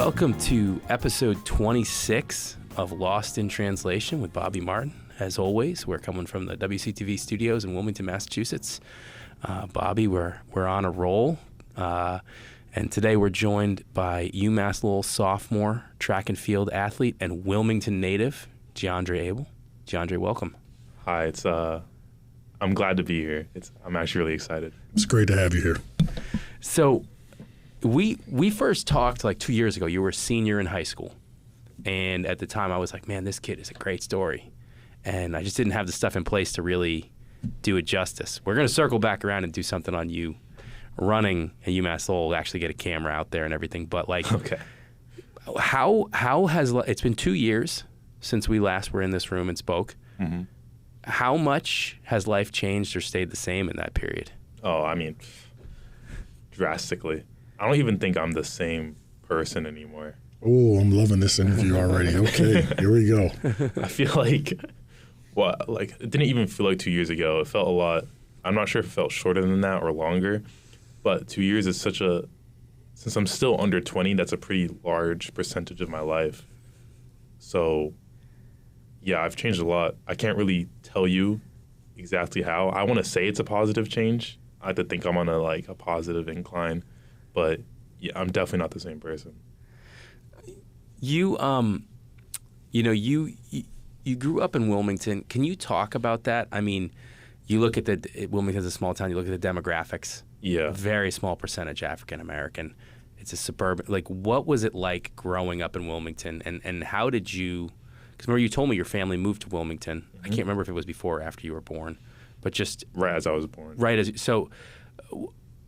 Welcome to episode 26 of Lost in Translation with Bobby Martin. As always, we're coming from the WCTV studios in Wilmington, Massachusetts. Bobby, we're on a roll. And today we're joined by UMass Lowell sophomore track and field athlete and Wilmington native, Jeandre Abel. Jeandre, welcome. Hi, I'm glad to be here. I'm actually really excited. It's great to have you here. So we first talked like 2 years ago. You were a senior in high school. And at the time I was like, man, this kid is a great story. And I just didn't have the stuff in place to really do it justice. We're going to circle back around and do something on you running at UMass Lowell, actually get a camera out there and everything. But like, okay. How has, it's been 2 years since we last were in this room and spoke. Mm-hmm. How much has life changed or stayed the same in that period? Oh, I mean, drastically. I don't even think I'm the same person anymore. Oh, I'm loving this interview already. Okay, here we go. I feel like, it didn't even feel like 2 years ago. It felt a lot. I'm not sure if it felt shorter than that or longer, but 2 years is since I'm still under 20, that's a pretty large percentage of my life. So, yeah, I've changed a lot. I can't really tell you exactly how. I want to say it's a positive change. I have to think I'm on a positive incline, but yeah, I'm definitely not the same person. You grew up in Wilmington. Can you talk about that? I mean, you look at Wilmington's a small town. You look at the demographics. Yeah. A very small percentage African American. It's a suburban. Like, what was it like growing up in Wilmington, and how did you? Because remember, you told me your family moved to Wilmington. Mm-hmm. I can't remember if it was before or after you were born, but just right as I was born.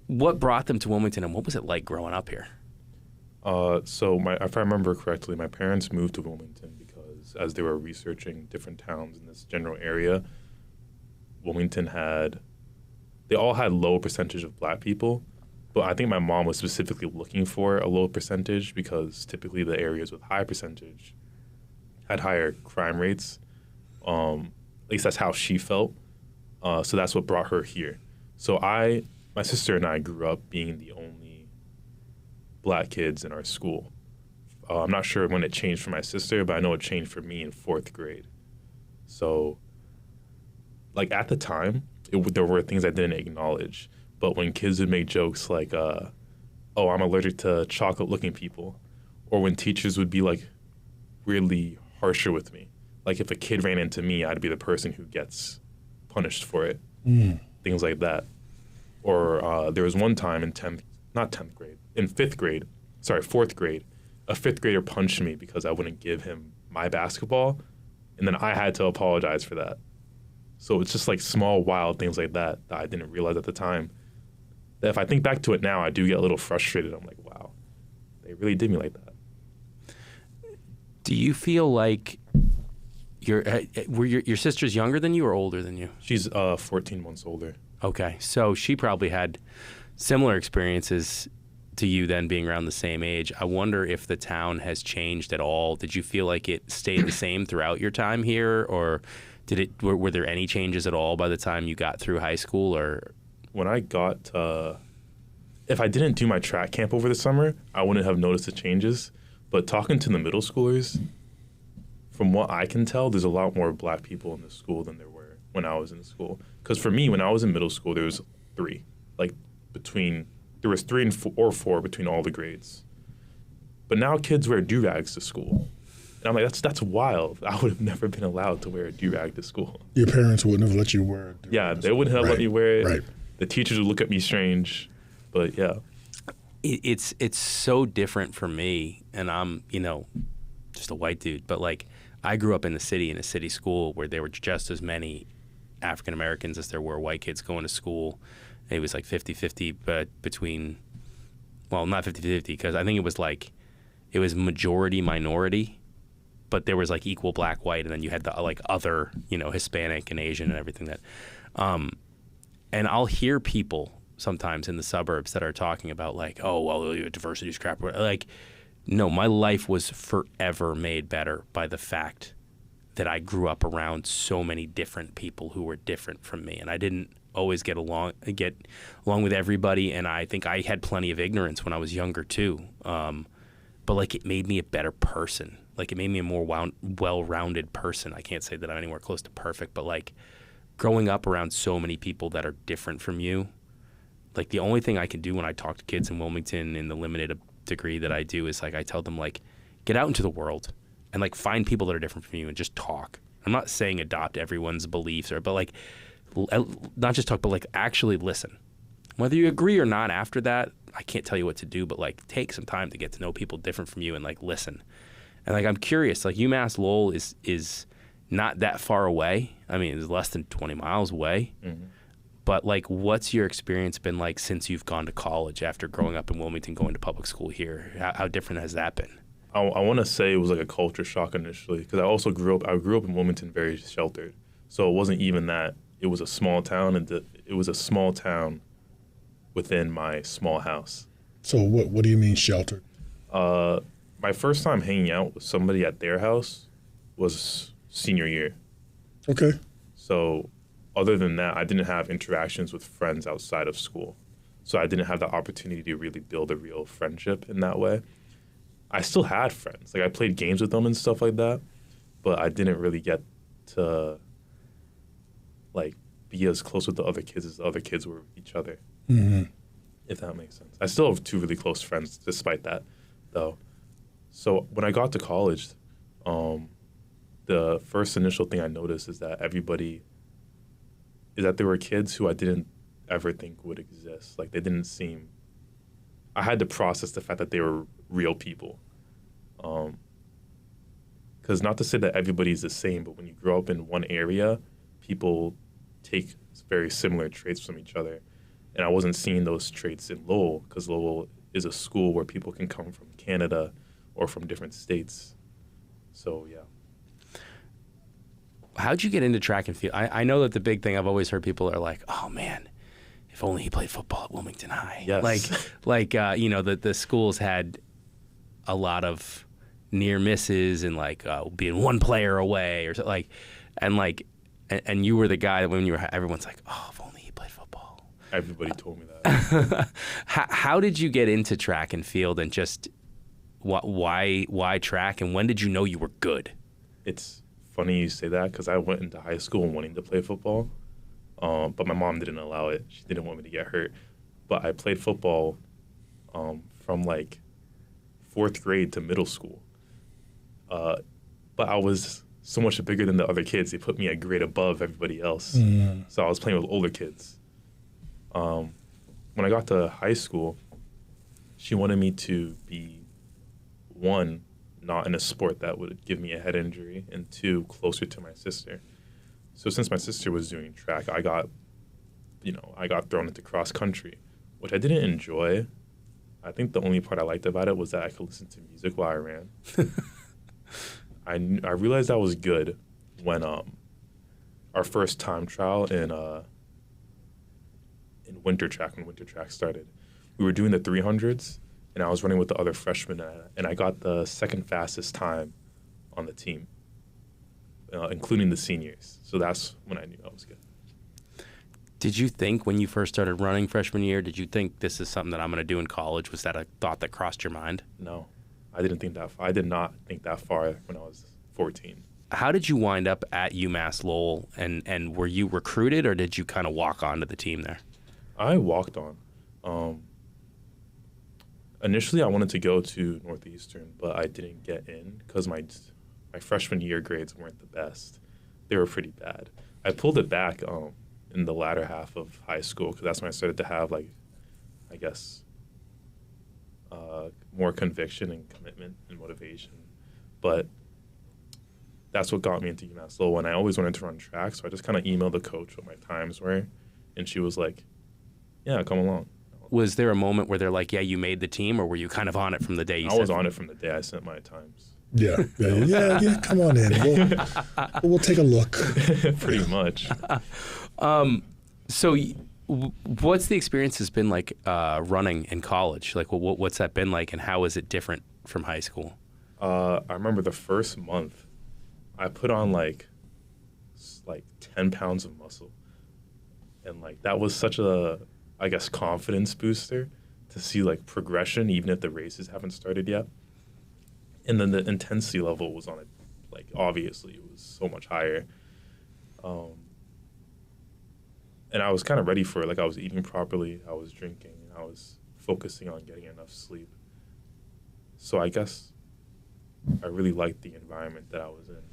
What brought them to Wilmington, and what was it like growing up here? If I remember correctly, my parents moved to Wilmington because as they were researching different towns in this general area, Wilmington they all had low percentage of black people, but I think my mom was specifically looking for a low percentage because typically the areas with high percentage had higher crime rates. At least that's how she felt. So that's what brought her here. So my sister and I grew up being the only black kids in our school. I'm not sure when it changed for my sister, but I know it changed for me in 4th grade. So, at the time, there were things I didn't acknowledge. But when kids would make jokes like, oh, I'm allergic to chocolate-looking people, or when teachers would be, weirdly harsher with me. Like, if a kid ran into me, I'd be the person who gets punished for it. Things like that. Or there was one time in 4th grade, a 5th grader punched me because I wouldn't give him my basketball, and then I had to apologize for that. So it's just small, wild things like that I didn't realize at the time. That if I think back to it now, I do get a little frustrated. I'm like, wow, they really did me like that. Do you feel like were your sister's younger than you or older than you? She's 14 months older. Okay, so she probably had similar experiences to you then, being around the same age. I wonder if the town has changed at all. Did you feel like it stayed the same throughout your time here, or were there any changes at all by the time you got through high school? Or when I got if I didn't do my track camp over the summer, I wouldn't have noticed the changes. But talking to the middle schoolers, from what I can tell, there's a lot more black people in the school than there were when I was in school. Because for me, when I was in middle school, there was 3. There was 3 or 4 between all the grades. But now kids wear do-rags to school. And I'm like, that's wild. I would have never been allowed to wear a do-rag to school. Your parents wouldn't have let you wear a do-rag. Yeah, they wouldn't have let me wear it. Right. The teachers would look at me strange. But yeah. It's so different for me, and I'm, just a white dude. But I grew up in a city school where there were just as many African Americans as there were white kids going to school. It was 50-50, but between, well, not 50-50, because I think it was majority minority, but there was equal black, white, and then you had the other, Hispanic and Asian and everything that, and I'll hear people sometimes in the suburbs that are talking about oh, well, diversity is crap. No, my life was forever made better by the fact that I grew up around so many different people who were different from me, and I didn't always get along with everybody, and I think I had plenty of ignorance when I was younger too. but like it made me a better person. Like it made me a more well-rounded person. I can't say that I'm anywhere close to perfect, but like growing up around so many people that are different from you, like the only thing I can do when I talk to kids in Wilmington in the limited degree that I do is like I tell them like get out into the world and like find people that are different from you and just talk. I'm not saying adopt everyone's beliefs but like not just talk, but like actually listen. Whether you agree or not after that, I can't tell you what to do, but like take some time to get to know people different from you and like listen. And like I'm curious, like UMass Lowell is not that far away. I mean, it's less than 20 miles away. Mm-hmm. But like what's your experience been like since you've gone to college after growing up in Wilmington, going to public school here? How different has that been? I want to say it was like a culture shock initially because I grew up in Wilmington very sheltered. So it wasn't even that. It was a small town, and it was a small town within my small house. So what do you mean sheltered? My first time hanging out with somebody at their house was senior year. Okay. So other than that, I didn't have interactions with friends outside of school. So I didn't have the opportunity to really build a real friendship in that way. I still had friends. Like I played games with them and stuff like that, but I didn't really get to like be as close with the other kids as the other kids were with each other. Mm-hmm. If that makes sense. I still have 2 really close friends despite that, though. So when I got to college, the first initial thing I noticed is that there were kids who I didn't ever think would exist. Like they didn't seem. I had to process the fact that they were real people. Because not to say that everybody's the same, but when you grow up in one area, people take very similar traits from each other. And I wasn't seeing those traits in Lowell because Lowell is a school where people can come from Canada or from different states. So, yeah. How'd you get into track and field? I know that the big thing I've always heard people are like, oh, man, if only he played football at Wilmington High. Yes. The schools had a lot of near misses and being one player away or something and you were the guy that when you were, everyone's like, oh, if only he played football. Everybody told me that. How did you get into track and field and just why track and when did you know you were good? It's funny you say that because I went into high school wanting to play football, but my mom didn't allow it. She didn't want me to get hurt. But I played football from like 4th grade to middle school. But I was so much bigger than the other kids. They put me a grade above everybody else. Mm. So I was playing with older kids. When I got to high school, she wanted me to be, 1, not in a sport that would give me a head injury, and 2, closer to my sister. So since my sister was doing track, I got thrown into cross country, which I didn't enjoy. I think the only part I liked about it was that I could listen to music while I ran. I realized that was good when our first time trial in winter track, when winter track started. We were doing the 300s, and I was running with the other freshmen, and I got the 2nd fastest time on the team, including the seniors. So that's when I knew I was good. Did you think when you first started running freshman year, did you think this is something that I'm going to do in college? Was that a thought that crossed your mind? No, I didn't think that far. I did not think that far when I was 14. How did you wind up at UMass Lowell, and were you recruited or did you kind of walk onto the team there? I walked on. Initially, I wanted to go to Northeastern, but I didn't get in because my freshman year grades weren't the best. They were pretty bad. I pulled it back in the latter half of high school because that's when I started to have, more conviction and commitment and motivation. But that's what got me into UMass Lowell, and I always wanted to run track, so I just kind of emailed the coach what my times were, and she was like, yeah, come along. Was there a moment where they're like, yeah, you made the team, or were you kind of on it from the day you I was on it from the day I sent my times. Yeah, come on in. We'll take a look. Pretty much. So what's the experience has been like running in college? Like, what's that been like, and how is it different from high school? I remember the first month, I put on like 10 pounds of muscle. And that was such a, confidence booster to see progression, even if the races haven't started yet. and then the intensity level was on it. Like, obviously, it was so much higher. And I was kind of ready for it. Like, I was eating properly, I was drinking, and I was focusing on getting enough sleep. So I guess I really liked the environment that I was in.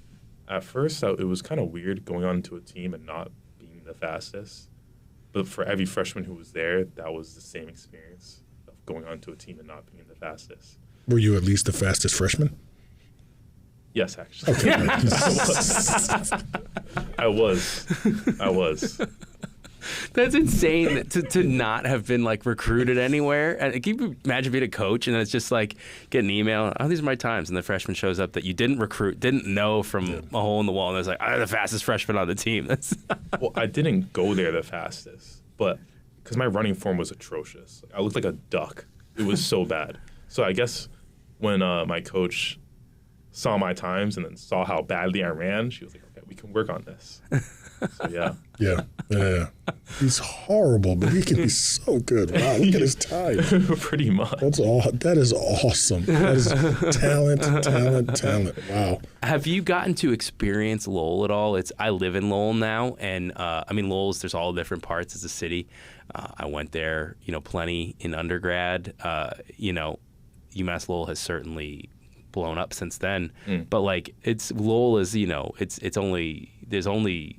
At first, it was kind of weird going onto a team and not being the fastest. But for every freshman who was there, that was the same experience of going onto a team and not being the fastest. Were you at least the fastest freshman? Yes, actually. Okay. I was. That's insane to not have been like recruited anywhere. And can you imagine being a coach and then it's just like get an email, oh, these are my times, and the freshman shows up that you didn't recruit, didn't know from a hole in the wall, and it's like, I'm the fastest freshman on the team. Well, I didn't go there the fastest, but because my running form was atrocious. I looked like a duck. It was so bad. So I guess when my coach saw my times and then saw how badly I ran, she was like, okay, we can work on this. So, yeah. Yeah. He's horrible, but he can be so good. Wow, look at his time. Pretty much. That is awesome. That is talent. Wow. Have you gotten to experience Lowell at all? I live in Lowell now, and I mean, Lowell's, there's all different parts as a city. I went there, plenty in undergrad. UMass Lowell has certainly blown up since then, but like Lowell is, there's only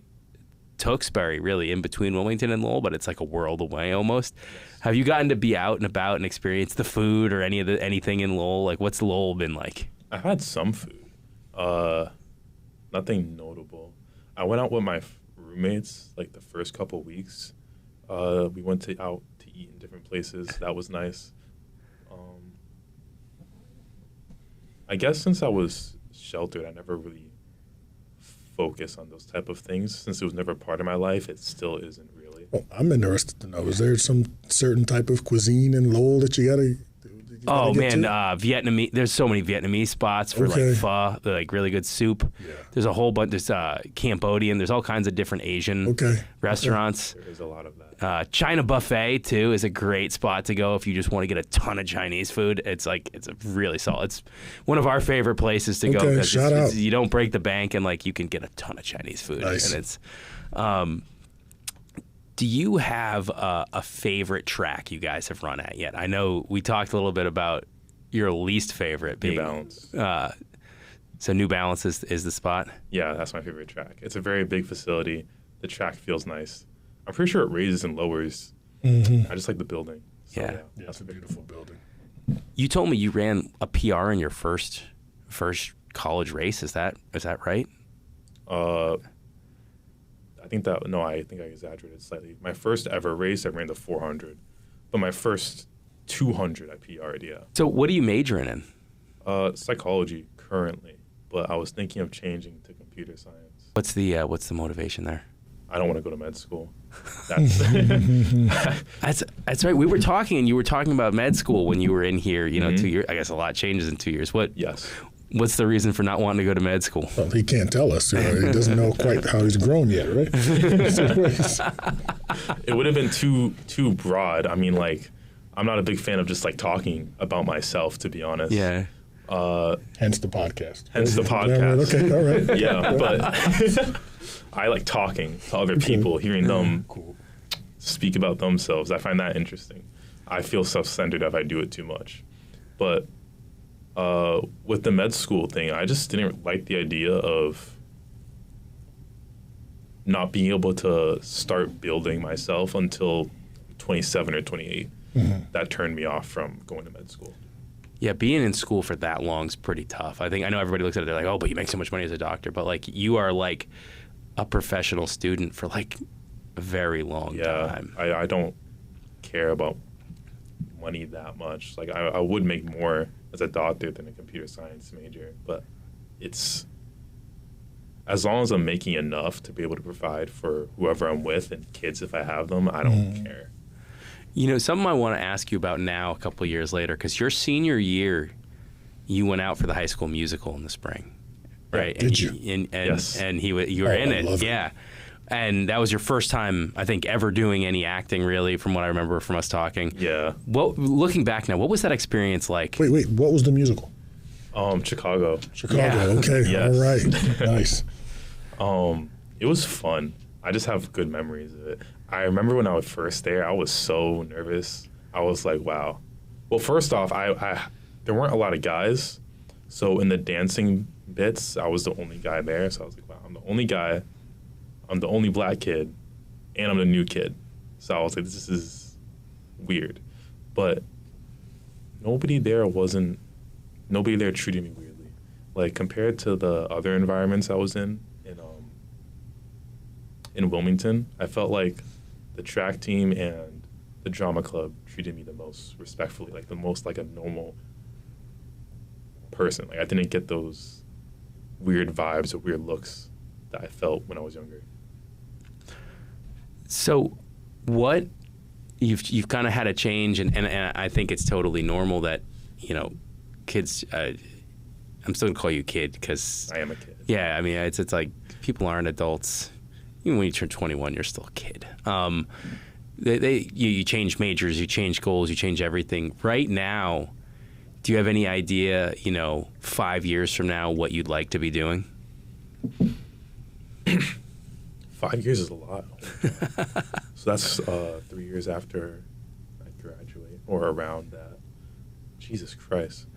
Tewksbury really in between Wilmington and Lowell, but it's like a world away almost. Have you gotten to be out and about and experience the food or anything in Lowell? Like, what's Lowell been like? I had some food, nothing notable. I went out with my roommates like the first couple weeks. We went out to eat in different places. That was nice. I guess since I was sheltered, I never really focused on those type of things. Since it was never part of my life, it still isn't really. Well, I'm interested to know, is there some certain type of cuisine in Lowell that you gotta Oh man, Vietnamese. There's so many Vietnamese spots for like pho, like really good soup. Yeah. There's a whole bunch. There's Cambodian. There's all kinds of different Asian restaurants. There is a lot of that. China buffet too is a great spot to go if you just want to get a ton of Chinese food. It's a really solid. It's one of our favorite places to go because you don't break the bank and like you can get a ton of Chinese food. Nice. And it's. Do you have a favorite track you guys have run at yet? I know we talked a little bit about your least favorite being New Balance. So New Balance is the spot? Yeah, that's my favorite track. It's a very big facility. The track feels nice. I'm pretty sure it raises and lowers. I just like the building. So, yeah, that's a beautiful building. You told me you ran a PR in your first college race. Is that right? I think I exaggerated slightly. My first ever race, I ran the 400, but my first 200, I PR'd. Yeah. So what are you majoring in? Psychology currently, but I was thinking of changing to computer science. What's the motivation there? I don't want to go to med school. That's right. We were talking, and you were talking about med school when you were in here. 2 years. I guess a lot changes in 2 years. Yes. What's the reason for not wanting to go to med school? Well, he can't tell us. He doesn't know quite how he's grown yet, right? It would have been too broad. I mean, like, I'm not a big fan of just like talking about myself, to be honest. Yeah. Hence the podcast. Yeah, okay, all right. Yeah, but I like talking to other people, hearing them speak about themselves. I find that interesting. I feel self-centered if I do it too much. But with the med school thing, I just didn't like the idea of not being able to start building myself until 27 or 28. That turned me off from going to med school. Yeah, being in school for that long is pretty tough. I know everybody looks at it, they're like, oh, but you make so much money as a doctor. But like, you are like a professional student for like a very long time. I don't care about money that much. Like, I would make more as a doctor than a computer science major, but it's as long as I'm making enough to be able to provide for whoever I'm with and kids if I have them, I don't care. Something I want to ask you about now a couple of years later, because your senior year, you went out for the High School Musical in the spring, right? Did you? Yes. And you were in it, yeah. And that was your first time, I think, ever doing any acting, really, from what I remember from us talking. Yeah. Looking back now, what was that experience like? Wait, what was the musical? Chicago. Chicago. Yeah. Okay. Yes. All right. Nice. It was fun. I just have good memories of it. I remember when I was first there, I was so nervous. I was like, wow. Well, first off, I there weren't a lot of guys. So in the dancing bits, I was the only guy there. So I was like, wow, I'm the only guy. I'm the only black kid. And I'm the new kid. So I was like, this is weird. But nobody there treated me weirdly. Like, compared to the other environments I was in Wilmington, I felt like the track team and the drama club treated me the most respectfully, like the most like a normal person. Like, I didn't get those weird vibes or weird looks that I felt when I was younger. So what you've kind of had a change, and I think it's totally normal that, you know, kids, I'm still gonna call you kid because I am a kid. yeah, I mean, it's like people aren't adults. Even when you turn 21, you're still a kid. You change majors, you change goals, you change everything. Right now, do you have any idea, you know, 5 years from now, what you'd like to be doing? 5 years is a lot. So that's 3 years after I graduate, or around that. Jesus Christ.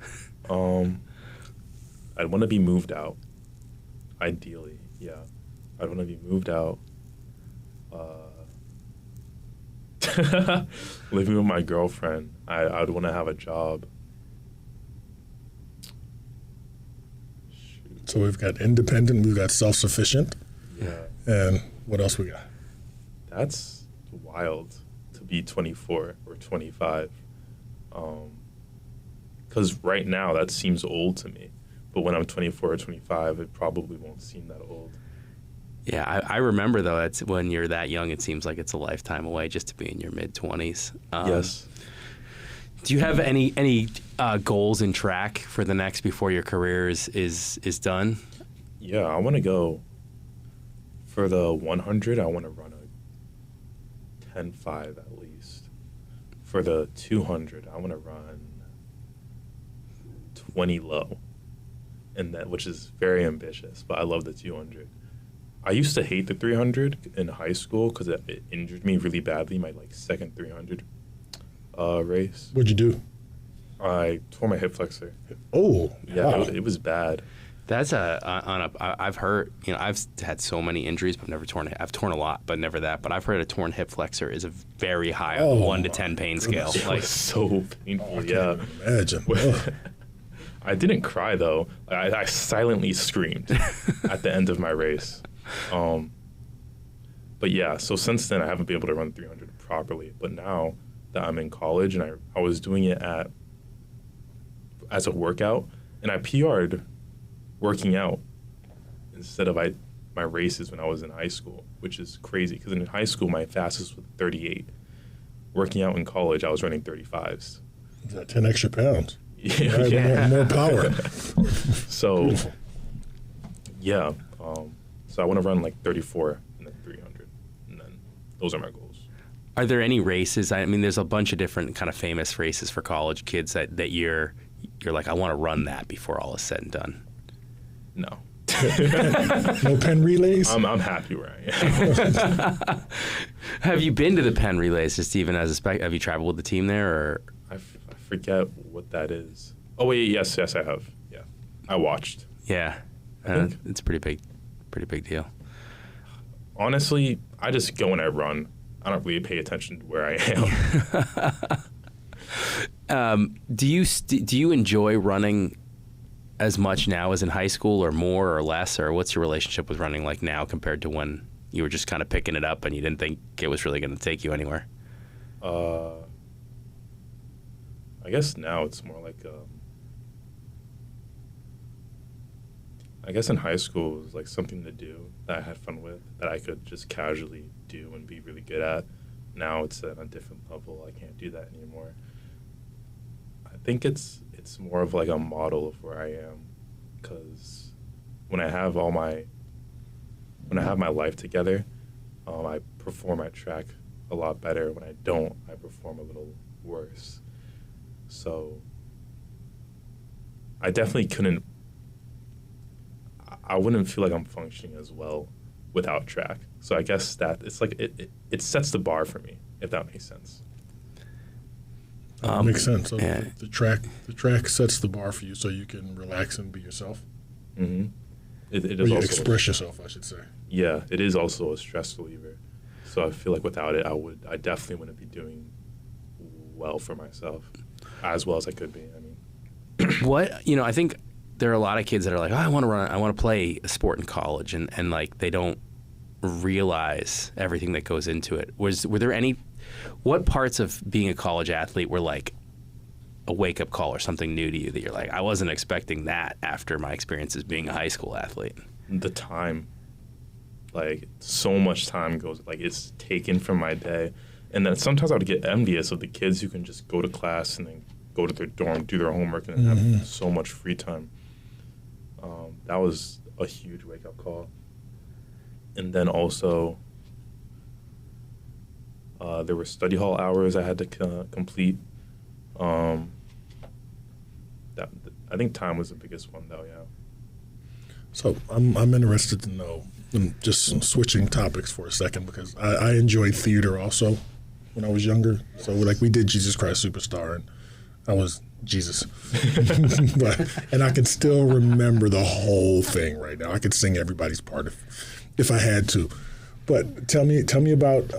I'd want to be moved out. Ideally, yeah. I'd want to be moved out. Living with my girlfriend. I'd want to have a job. Shoot. So we've got independent, we've got self-sufficient, Yeah. and what else we got? That's wild to be 24 or 25. Because right now that seems old to me. But when I'm 24 or 25, it probably won't seem that old. Yeah, I remember, though, that's when you're that young, it seems like it's a lifetime away just to be in your mid-20s. Yes. Do you have any goals in track for the next, before your career is done? Yeah, I want to go for the 100. I want to run a 10.5 at least. For the 200, I want to run 20 low, and that, which is very ambitious. But I love the 200. I used to hate the 300 in high school because it injured me really badly. My second 300 race. What'd you do? I tore my hip flexor. Oh, Yeah, wow. it was bad. That's I've heard, you know, I've had so many injuries, but I've never torn it. I've torn a lot, but never that. But I've heard a torn hip flexor is a very high Oh, 1 to 10 pain scale. It Like, was so painful. I can't Yeah. even imagine. Ugh. I didn't cry though. I silently screamed at the end of my race. But yeah, so since then I haven't been able to run 300 properly. But now that I'm in college and I was doing it as a workout, and I PR'd working out instead of my races when I was in high school, which is crazy because in high school my fastest was 38. Working out in college, I was running 35s. Is that 10 extra pounds? Yeah. Right, Yeah. more power. So Beautiful. yeah, so I want to run 34 and then 300, and then those are my goals. are there any races? I mean, there's a bunch of different kind of famous races for college kids that you're like, I want to run that before all is said and done. No, No pen relays? I'm happy where I am. Have you been to the Penn Relays, just even as a have you traveled with the team there, or? I forget what that is. Oh wait, yes, I have. Yeah, I watched. Yeah, I think- it's a pretty big deal. Honestly, I just go and I run. I don't really pay attention to where I am. Do you enjoy running as much now as in high school, or more or less, or what's your relationship with running like now compared to when you were just kind of picking it up and you didn't think it was really going to take you anywhere? I guess now it's more like I guess in high school it was like something to do that I had fun with, that I could just casually do and be really good at. Now it's at a different level. I can't do that anymore. I think it's more of like a model of where I am, because when I have my life together, I perform at track a lot better. When I don't, I perform a little worse. So I definitely couldn't. I wouldn't feel like I'm functioning as well without track. So I guess that it's like it sets the bar for me, if that makes sense. Makes sense. So yeah. the track sets the bar for you, so you can relax and be yourself. Mm-hmm. It Or is you also express yourself, I should say. yeah, it is also a stress reliever. So I feel like without it, I definitely wouldn't be doing well for myself as well as I could be. I mean, What, I think there are a lot of kids that are like, oh, I want to play a sport in college, and like they don't realize everything that goes into it. Were there any, what parts of being a college athlete were like a wake-up call or something new to you that you're like, I wasn't expecting that after my experiences being a high school athlete? the time, like so much time goes, like it's taken from my day. And then sometimes I would get envious of the kids who can just go to class and then go to their dorm, do their homework, and have so much free time. That was a huge wake-up call. And then also, there were study hall hours I had to complete. That I think time was the biggest one, though. Yeah. So I'm interested to know, and just switching topics for a second, because I enjoyed theater also when I was younger. So like we did Jesus Christ Superstar, and I was Jesus. And I can still remember the whole thing right now. I could sing everybody's part if I had to. But tell me about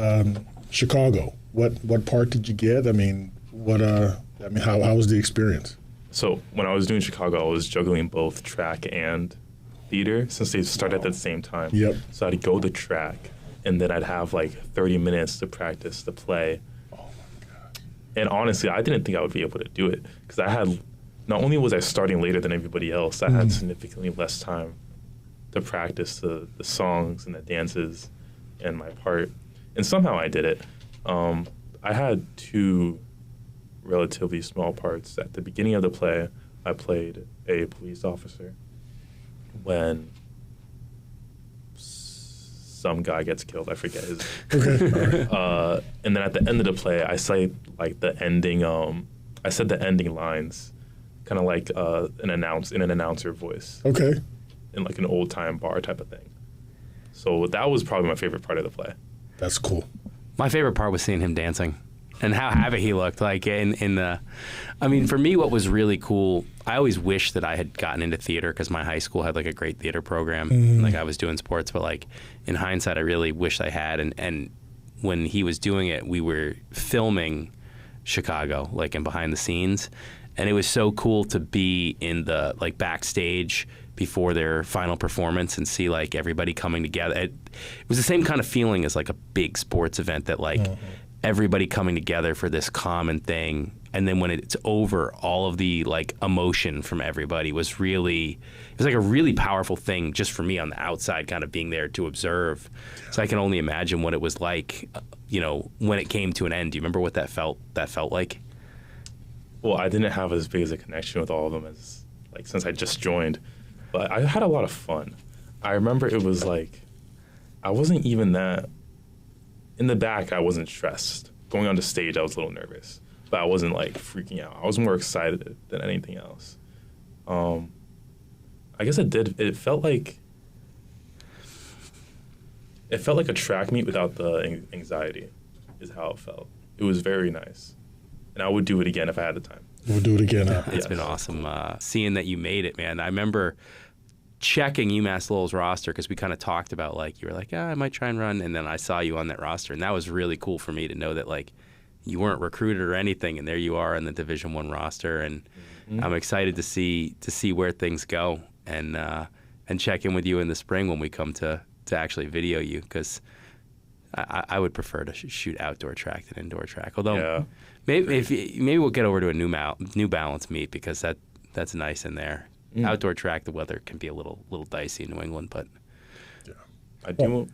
Chicago. What part did you get? I mean, how was the experience? So when I was doing Chicago, I was juggling both track and theater since they started at the same time. Yep. So I'd go to track, and then I'd have like 30 minutes to practice the play. Oh my God. And honestly, I didn't think I would be able to do it because I had, not only was I starting later than everybody else, I had significantly less time to practice the songs and the dances and my part. And somehow I did it. I had two relatively small parts. At the beginning of the play, I played a police officer when some guy gets killed. I forget his name. Okay. And then at the end of the play, I say like the ending. I said the ending lines, kind of like in an announcer voice, Okay. in like an old time bar type of thing. So that was probably my favorite part of the play. That's cool. My favorite part was seeing him dancing and how happy he looked. Like I mean, for me, what was really cool, I always wished that I had gotten into theater because my high school had like a great theater program. Like I was doing sports, but like in hindsight, I really wish I had. And when he was doing it, we were filming Chicago, like in behind the scenes. And it was so cool to be in the like backstage before their final performance and see like everybody coming together. It was the same kind of feeling as like a big sports event, that like everybody coming together for this common thing. And then when it's over, all of the like emotion from everybody was really, it was like a really powerful thing just for me on the outside, kind of being there to observe. So I can only imagine what it was like, when it came to an end. Do you remember what that felt like? Well, I didn't have as big as a connection with all of them as like since I just joined, but I had a lot of fun. I remember it was like I wasn't even that in the back. I wasn't stressed. Going on the stage, I was a little nervous, but I wasn't like freaking out. I was more excited than anything else. I guess it did. It felt like a track meet without the anxiety, is how it felt. It was very nice. And I would do it again if I had the time. We'll do it again. It's been awesome seeing that you made it, man. I remember checking UMass Lowell's roster because we kind of talked about like, you were like, I might try and run. And then I saw you on that roster. And that was really cool for me to know that like you weren't recruited or anything. And there you are on the Division I roster. And I'm excited to see where things go and check in with you in the spring when we come to actually video you, because I would prefer to shoot outdoor track than indoor track. Although maybe we'll get over to a New Balance meet, because that's nice in there. Outdoor track, the weather can be a little dicey in New England, but I do.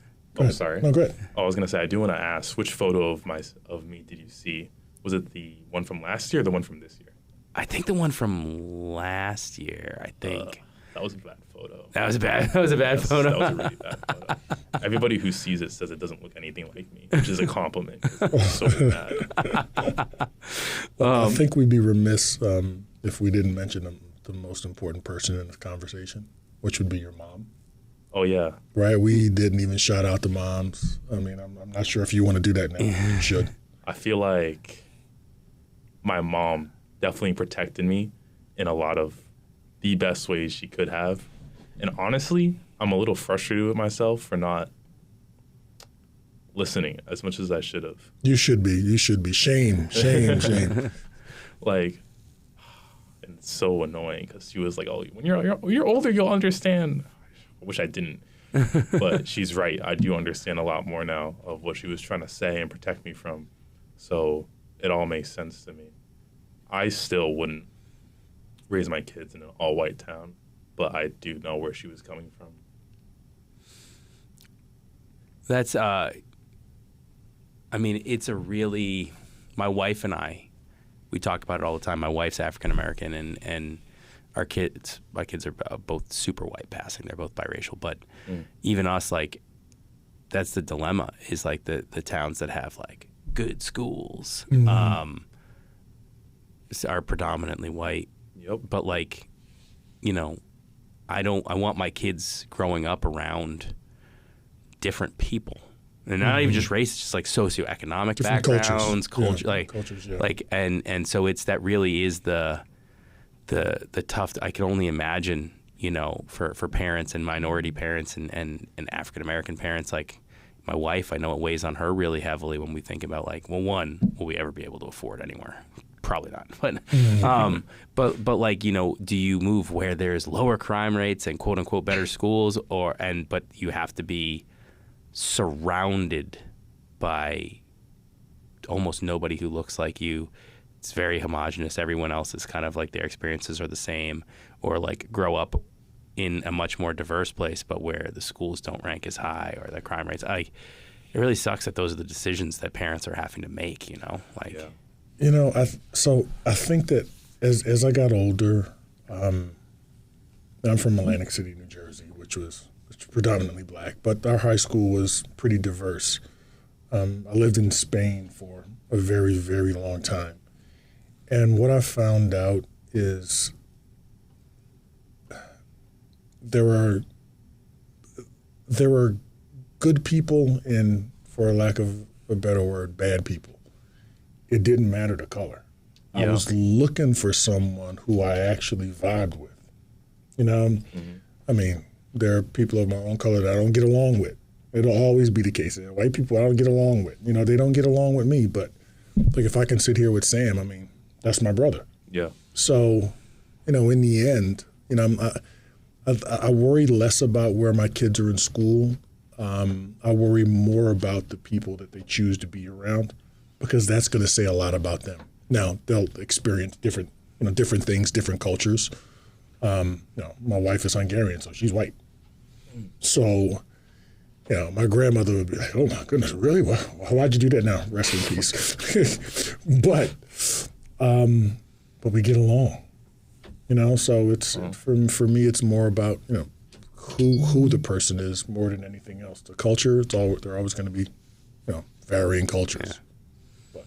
Sorry. No, go ahead. I was gonna say I do want to ask, which photo of me did you see? Was it the one from last year or the one from this year? I think the one from last year. I think that was a bad photo. That was a bad photo. That was a really bad photo. Everybody who sees it says it doesn't look anything like me, which is a compliment. 'Cause it's so bad. I think we'd be remiss if we didn't mention the most important person in the conversation, which would be your mom. Oh, yeah. Right? We didn't even shout out the moms. I mean, I'm not sure if you want to do that now. You should. I feel like my mom definitely protected me in a lot of the best ways she could have. And honestly, I'm a little frustrated with myself for not listening as much as I should have. You should be. You should be. Shame. Like, and it's so annoying because she was like, "Oh, when you're older, you'll understand." I wish I didn't, but she's right. I do understand a lot more now of what she was trying to say and protect me from. So it all makes sense to me. I still wouldn't raise my kids in an all-white town, but I do know where she was coming from. That's, I mean, it's a really, my wife and I, we talk about it all the time. My wife's African American, and my kids are both super white passing. They're both biracial, but even us, like, that's the dilemma, is like the towns that have like good schools are predominantly white. Yep. But like, you know, I want my kids growing up around different people. And not even just race, it's just like socioeconomic different backgrounds, culture, cultures, yeah. like, and so it's, that really is the tough. I can only imagine, you know, for parents and minority parents and African American parents, like my wife, I know it weighs on her really heavily when we think about, like, well, one, will we ever be able to afford anywhere? Probably not. But like, you know, do you move where there's lower crime rates and quote unquote better schools, but you have to be surrounded by almost nobody who looks like you. It's very homogenous. Everyone else is kind of like, their experiences are the same, or like grow up in a much more diverse place, but where the schools don't rank as high or the crime rates. It really sucks that those are the decisions that parents are having to make, you know, like, yeah. You know, I think that as I got older, I'm from Atlantic City, New Jersey, which was predominantly black, but our high school was pretty diverse. I lived in Spain for a very, very long time. And what I found out is there are good people and, for lack of a better word, bad people. It didn't matter the color. Yeah. I was looking for someone who I actually vibed with. You know, I mean, there are people of my own color that I don't get along with. It'll always be the case. White people I don't get along with. You know, they don't get along with me. But like, if I can sit here with Sam, I mean, that's my brother. Yeah. So, you know, in the end, you know, I worry less about where my kids are in school. I worry more about the people that they choose to be around, because that's going to say a lot about them. Now, they'll experience different things, different cultures. You know, my wife is Hungarian, so she's white. So, you know, my grandmother would be like, "Oh my goodness, really? Why'd you do that?" Now, rest in peace. But we get along. You know, so it's for me, it's more about, you know, who the person is more than anything else. The culture, they're always going to be, you know, varying cultures. Yeah. But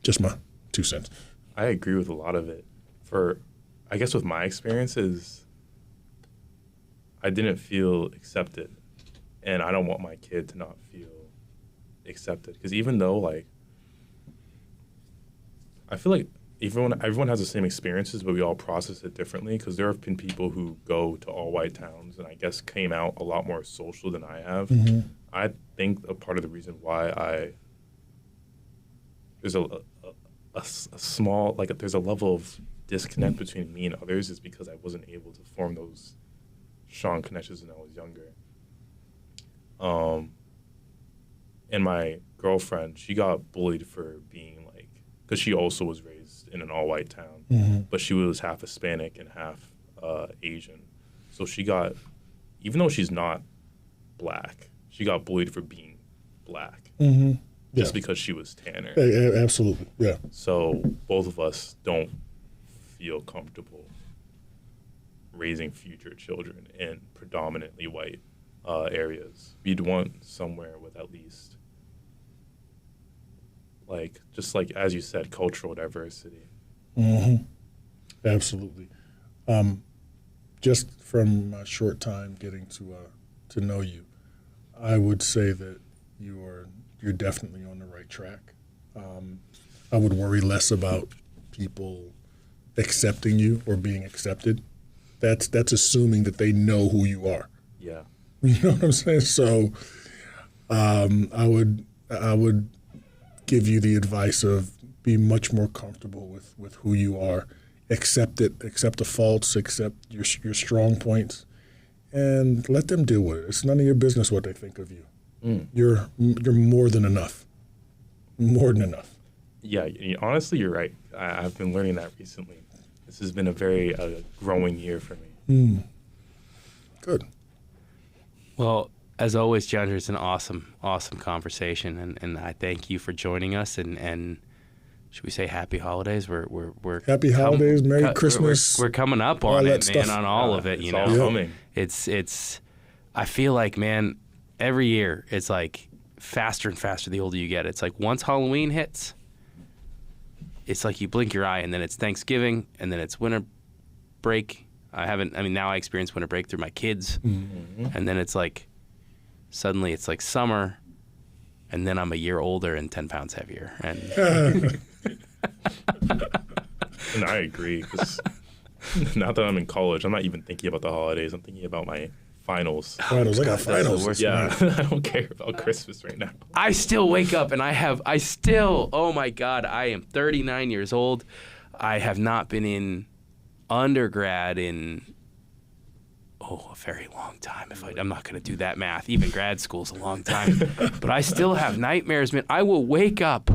just my 2 cents. I agree with a lot of it. I guess with my experiences, I didn't feel accepted, and I don't want my kid to not feel accepted. Because even though, like, I feel like everyone has the same experiences, but we all process it differently. Because there have been people who go to all white towns and I guess came out a lot more social than I have. Mm-hmm. I think a part of the reason why there's a small, like, there's a level of disconnect between me and others is because I wasn't able to form those strong connections when I was younger. And my girlfriend, she got bullied for being, like, because she also was raised in an all-white town, but she was half Hispanic and half Asian. So she got, even though she's not black, she got bullied for being black. Just because she was tanner. Absolutely, yeah. So both of us don't feel comfortable raising future children in predominantly white areas. We'd want somewhere with at least, like, just like, as you said, cultural diversity. Absolutely. Just from my short time getting to know you, I would say that you're definitely on the right track. I would worry less about people accepting you or being accepted. That's assuming that they know who you are. Yeah. You know what I'm saying? So I would give you the advice of be much more comfortable with who you are. Accept it. Accept the faults. Accept your strong points, and let them deal with it. It's none of your business what they think of you. You're more than enough. More than enough. Yeah, honestly, you're right. I've been learning that recently. This has been a very growing year for me. Good. Well, as always, Jeandre, it's an awesome conversation, and I thank you for joining us. And should we say happy holidays? We're happy holidays, Merry Christmas. We're coming up on it, man, on all of it. It's you all know, coming. It's. I feel like, man, every year it's like faster and faster the older you get. It's like once Halloween hits, it's like you blink your eye, and then it's Thanksgiving, and then it's winter break. Now I experience winter break through my kids, and then it's like suddenly it's like summer, and then I'm a year older and 10 pounds heavier. And And I agree. 'Cause now that I'm in college, I'm not even thinking about the holidays. I'm thinking about my finals. Finals. I got That's the finals. worst. Yeah, I don't care about Christmas right now. I still wake up and oh my God, I am 39 years old. I have not been in undergrad in, a very long time. I'm not going to do that math. Even grad school's a long time. But I still have nightmares, man. I will wake up,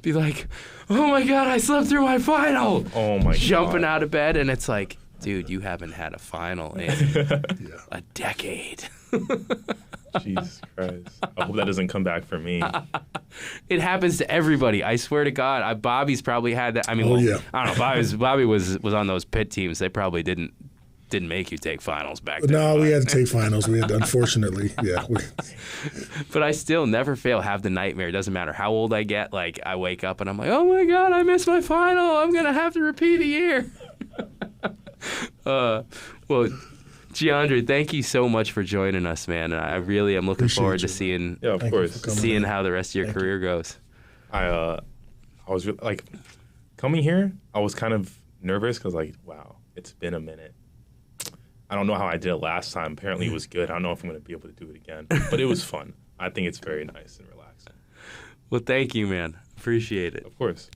be like, oh my God, I slept through my final. Oh my God. Jumping out of bed, and it's like, dude, you haven't had a final in a decade. Jesus Christ. I hope that doesn't come back for me. It happens to everybody. I swear to God. Bobby's probably had that. I mean, yeah. I don't know. Bobby was on those pit teams. They probably didn't make you take finals back then. No, we had to take finals. We had to, unfortunately, yeah. But I still never fail. Have the nightmare. It doesn't matter how old I get. Like, I wake up and I'm like, oh my God, I missed my final. I'm gonna have to repeat a year. Well, Jeandre, thank you so much for joining us, man. And I really am looking Appreciate forward to you, seeing Yeah, of Thank you course. for coming seeing in. how the rest of your career goes. I was like coming here. I was kind of nervous because wow, it's been a minute. I don't know how I did it last time. Apparently, it was good. I don't know if I'm going to be able to do it again, but it was fun. I think it's very nice and relaxing. Well, thank you, man. Appreciate it. Of course.